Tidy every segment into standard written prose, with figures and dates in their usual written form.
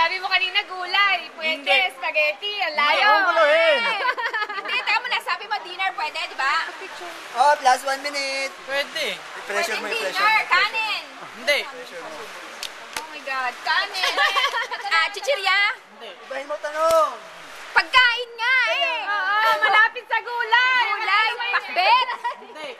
Sabi mo kanina gulay. Pwede, Hindi. spaghetti, ang Hindi, layo. huwag muluhin. Hindi, teka mo na. Sabi mo dinner pwede, di ba? Oh, plus 1 minute. Pwede. I-pressure mo, i-pressure Dinner, mo. kanin. Hindi. Oh my God, kanin. Chichirya. Hindi. Ibahin mo tanong. Pagkain nga eh. Oo, malapit sa gulay. Gulay, pakbet. Hindi. Gulay.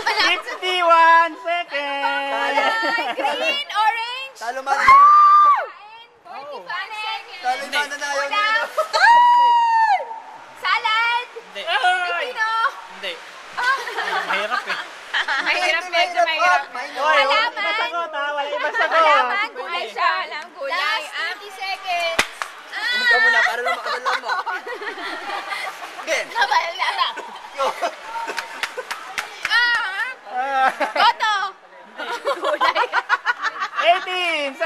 Malapit sa 61 seconds. gulay. Green, orange. Talo man. Kanin. 45 seconds. Talo yung mananayaw Wala. na. Salad. Hindi. Pipino. Hindi. Mahirap eh. Mahirap, medyo mahirap. Hoy, Halaman. ibang sagot ha. Wala ibang sagot. Halaman, gulay siya. Alam, gulay. Umig ka muna para lang makadala mo. Again. Yo. Goto. Gulay. 18, 17.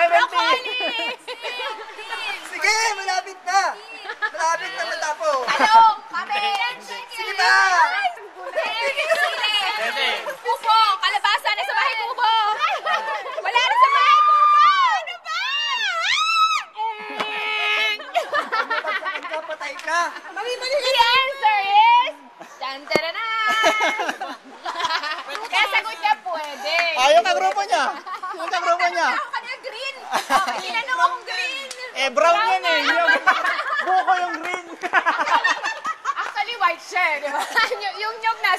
Sige, malapit na. Malapit na matapos. Talong. Kamen. Sige ba? Pwede. Kubo. Kalabasa na sa bahay kubo. Wala na sa bahay kubo. Ano ba? Pagsakan ka, patay ka. The answer is... Tan-taranan! Kaya sagot niya pwede. Yung kagrupo niya. Yung kagrupo niya. Ako kanina green. Oh, tinanong akong green. Eh, brown yan eh. Yung buko yung green. Actually, white siya, di ba? Yung nyog na